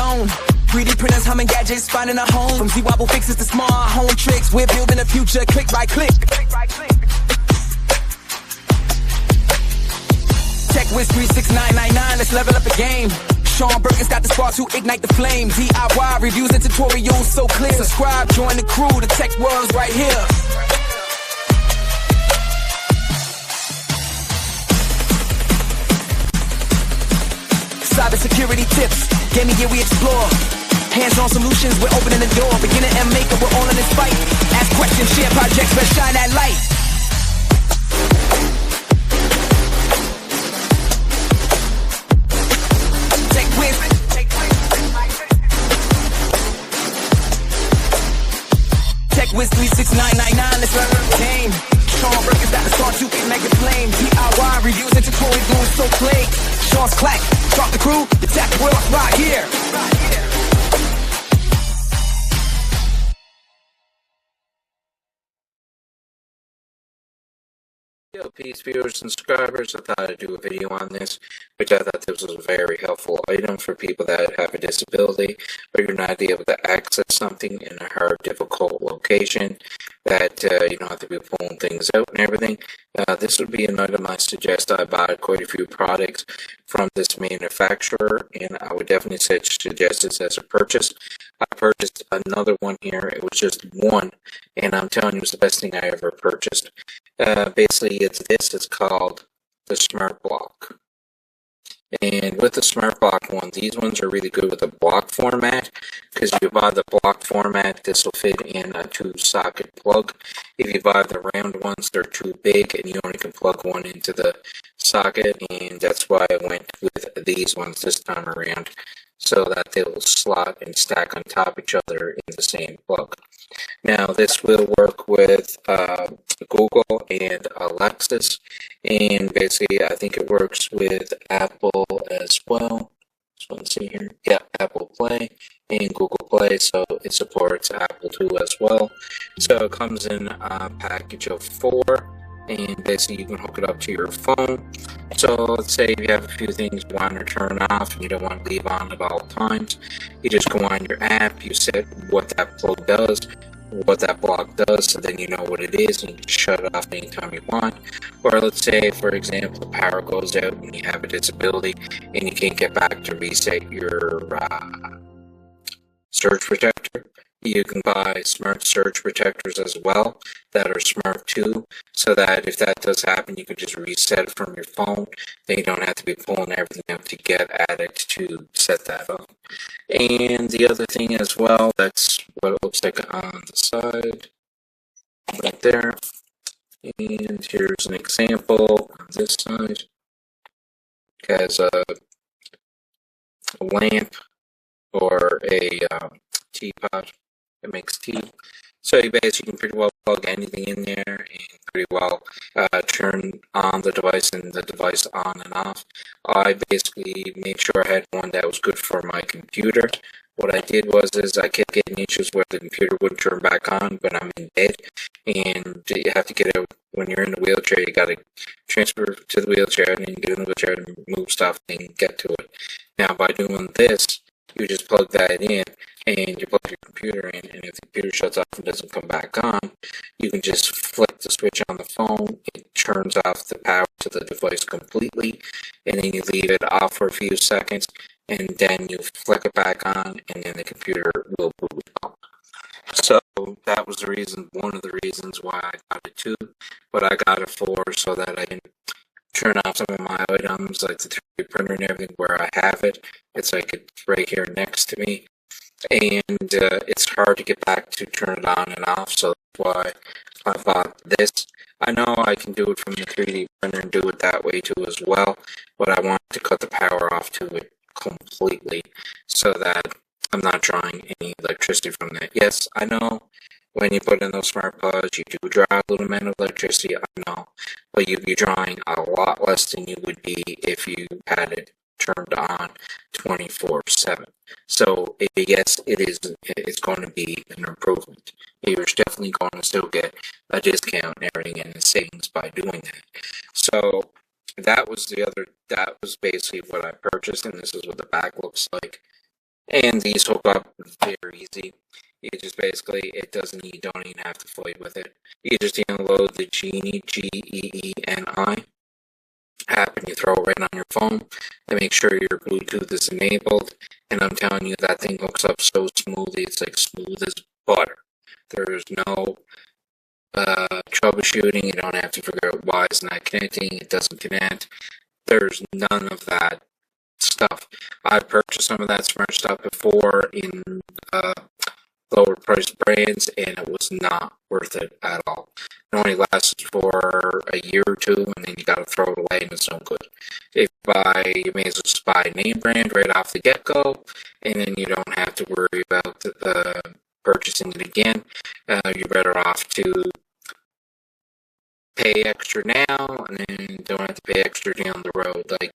zone. 3D printers, humming gadgets, finding a home. From Z-Wobble fixes to smart home tricks, we're building the future, click by click. TechWiz3699, let's level up the game. Shawn Burton's got the spark to ignite the flame. DIY reviews and tutorials so clear. Subscribe, join the crew, the tech world's right here. Cybersecurity tips, gaming gear we explore. Hands-on solutions, we're opening the door. Beginner and maker, we're all in this fight. Ask questions, share projects, let's shine that light. TechWiz3699, let's learn the game. Shawn Burton's got the start to ignite the flame. DIY reviews and tutorials so play. Shawn's clack, talk the crew, the tech world right here. Yo, peace viewers and subscribers. I thought I'd do a video on this, which I thought this was a very helpful item for people that have a disability, or you're not able to access something in a hard, difficult location, that you don't have to be pulling things out and everything. This would be an item I suggest. I bought quite a few products from this manufacturer, and I would definitely suggest this as a purchase. I purchased another one here. It was just one, and I'm telling you, it was the best thing I ever purchased. Basically, it's called the Smart Block. And with the Smart Block one, these ones are really good with the block format, because if you buy the block format, this will fit in a 2-socket plug. If you buy the round ones, they're too big, and you only can plug one into the socket, and that's why I went with these ones this time around, so that they will slot and stack on top of each other in the same plug. Now, this will work with Google and Alexis, and basically I think it works with Apple as well. Just want to see here. Yeah, Apple Play and Google Play, so it supports Apple too as well. So it comes in a package of 4, and basically you can hook it up to your phone. So let's say you have a few things you want to turn off and you don't want to leave on at all times. You just go on your app, you set what that plug does, what that block does, so then you know what it is and you can shut it off anytime you want. Or let's say, for example, the power goes out and you have a disability and you can't get back to reset your surge protector. You can buy smart surge protectors as well that are smart too, so that if that does happen, you can just reset it from your phone. Then you don't have to be pulling everything out to get at it to set that up. And the other thing as well, that's what it looks like on the side, right there. And here's an example on this side. It has a lamp or a teapot. It makes tea. So you basically can pretty well plug anything in there and pretty well turn on the device and the device on and off. I basically made sure I had one that was good for my computer. What I did was I kept getting issues where the computer wouldn't turn back on when I'm in bed, and you have to get it when you're in the wheelchair. You got to transfer to the wheelchair, and then you get in the wheelchair and move stuff and get to it. Now by doing this, you just plug that in and you plug your computer in, and if the computer shuts off and doesn't come back on, you can just flick the switch on the phone. It turns off the power to the device completely, and then you leave it off for a few seconds, and then you flick it back on, and then the computer will boot up. So that was the reason, one of the reasons why I got it too, but I got it for so that I can turn off some of my items, like the 3D printer and everything, where I have it. It's like it's right here next to me, and it's hard to get back to turn it on and off, so that's why I bought this. I know I can do it from the 3D printer and do it that way too as well, but I want to cut the power off to it completely so that I'm not drawing any electricity from that. Yes, I know when you put in those smart plugs, you do draw a little amount of electricity, I know, but you'd be drawing a lot less than you would be if you had it turned on 24/7. So yes, it's going to be an improvement. You're definitely going to still get a discount and everything and the savings by doing that. So that was basically what I purchased, and this is what the back looks like. And these hook up very easy. You just basically, you don't even have to fight with it. You just download the Geenie, Geeni app, and you throw it right on your phone and make sure your Bluetooth is enabled. And I'm telling you, that thing hooks up so smoothly, it's like smooth as butter. There's no troubleshooting. You don't have to figure out why it's not connecting, it doesn't connect. There's none of that stuff. I've purchased some of that smart stuff before in lower priced brands, and it was not worth it at all. It only lasts for a year or two, and then you gotta throw it away, and it's no good. If you may as well just buy a name brand right off the get-go, and then you don't have to worry about purchasing it again. You're better off to pay extra now, and then don't have to pay extra down the road. Like,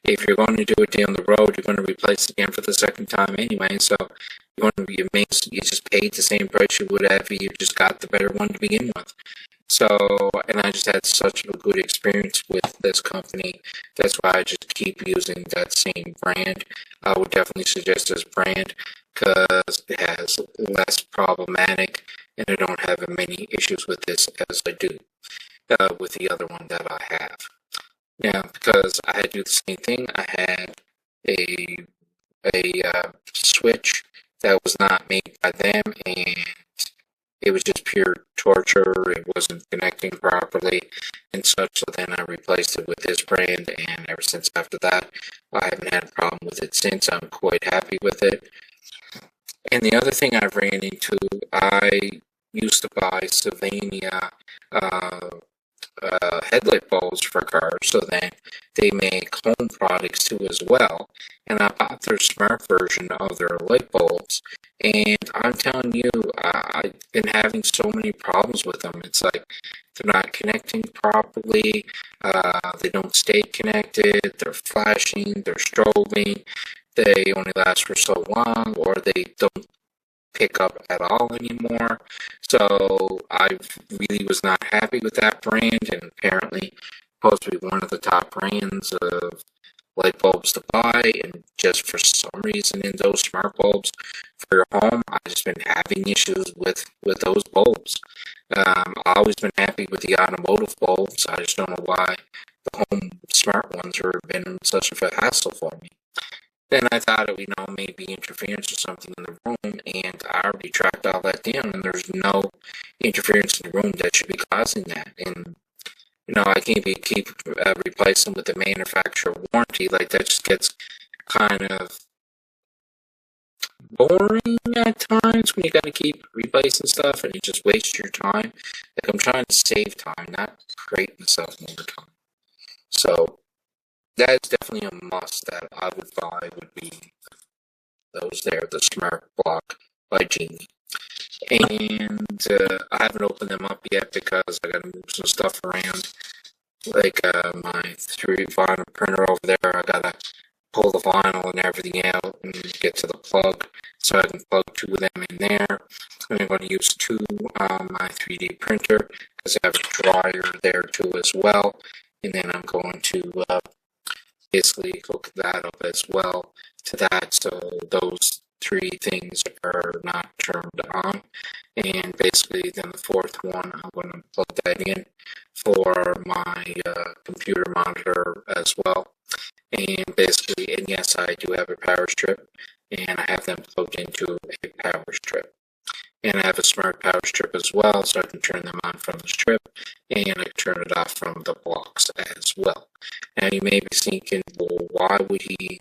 if you're going to do it down the road, you're going to replace it again for the second time anyway, so you just paid the same price you would have if you just got the better one to begin with. So, and I just had such a good experience with this company. That's why I just keep using that same brand. I would definitely suggest this brand because it has less problematic, and I don't have as many issues with this as I do with the other one that I have. Now, because I had to do the same thing, I had a switch that was not made by them, and it was just pure torture. It wasn't connecting properly and such, so then I replaced it with this brand, and ever since after that, I haven't had a problem with it since. I'm quite happy with it. And the other thing I ran into, I used to buy Sylvania headlight bulbs for cars, so then they make home products too as well. And I bought their smart version of their light bulbs, and I'm telling you, I've been having so many problems with them. It's like they're not connecting properly, they don't stay connected, they're flashing, they're strobing, they only last for so long, or they don't pick up at all anymore. So I really was not happy with that brand, and apparently supposed to be one of the top brands of light bulbs to buy, and just for some reason in those smart bulbs for your home, I've just been having issues with those bulbs. I've always been happy with the automotive bulbs. I just don't know why the home smart ones have been such a hassle for me. Then I thought it would, maybe interference or something in the room, and I already tracked all that down, and there's no interference in the room that should be causing that. And, I can't keep replacing with the manufacturer warranty. Like, that just gets kind of boring at times when you gotta keep replacing stuff, and it just wastes your time. Like, I'm trying to save time, not create myself more time. So, that is definitely a must that I would buy, would be those there, the Smart Block by Geenie. And I haven't opened them up yet because I gotta move some stuff around. Like my 3D vinyl printer over there, I gotta pull the vinyl and everything out and get to the plug so I can plug two of them in there. And I'm going to use two on my 3D printer because I have a dryer there too as well. And then I'm going to basically hook that up as well to that, so those three things are not turned on. And basically then the fourth one, I'm going to plug that in for my computer monitor as well. And basically, and yes, I do have a power strip, and I have them plugged into a power strip. And I have a smart power strip as well, so I can turn them on from the strip, and I can turn it off from the blocks as well. Now you may be thinking, well, why would he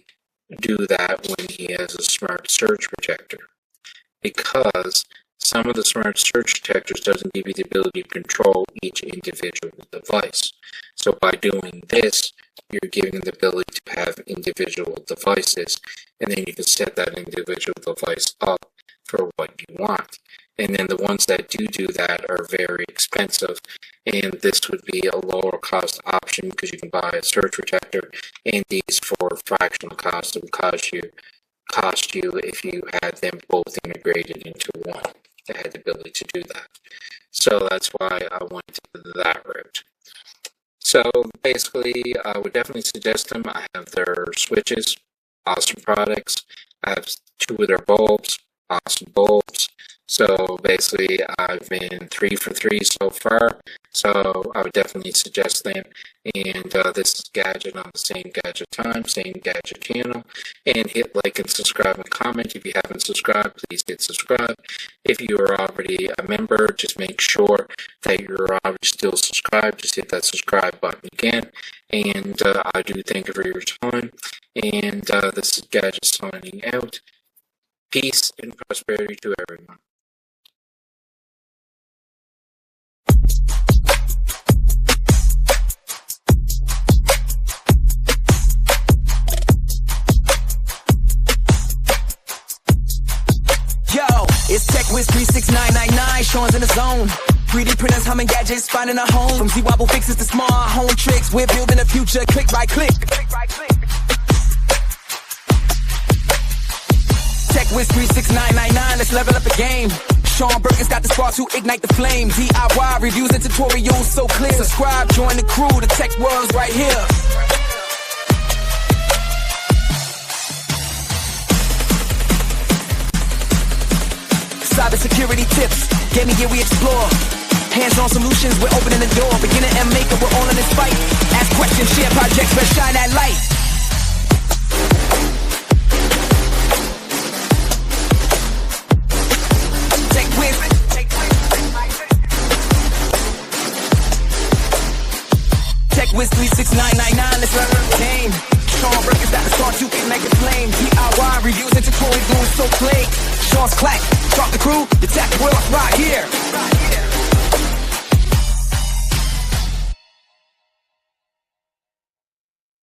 do that when he has a smart surge protector? Because some of the smart surge protectors doesn't give you the ability to control each individual device. So by doing this, you're giving the ability to have individual devices, and then you can set that individual device up for what you want. And then the ones that do that are very expensive, and this would be a lower cost option because you can buy a surge protector, and these for fractional cost it would cost you if you had them both integrated into one that had the ability to do that. So that's why I went that route. So basically, I would definitely suggest them. I have their switches, awesome products. I have 2 of their bulbs, awesome bulbs. So basically, I've been 3 for 3 so far. So I would definitely suggest them. And this is Gadget on the same Gadget time, same Gadget channel. And hit like and subscribe and comment. If you haven't subscribed, please hit subscribe. If you are already a member, just make sure that you're already still subscribed. Just hit that subscribe button again. And I do thank you for your time. And this is Gadget signing out. Peace and prosperity to everyone. Yo, it's TechWiz3699 Shawn's in the zone. 3D printers, humming gadgets, finding a home. From Z-Wobble fixes to smart home tricks, we're building the future click by click. TechWiz3699, let's level up the game. Shawn Burton's got the spark to ignite the flame. DIY reviews and tutorials so clear. Subscribe, join the crew, the tech world's right here. Cybersecurity tips, gaming gear we explore. Hands-on solutions, we're opening the door. Beginner and maker, we're all in this fight. Ask questions, share projects, let's shine that light. TechWiz3699, let's learn the game. Shawn Burton's got the start, you can make it flame. DIY reviews and tutorials so play. Shawn's clack, drop the crew, the tech world.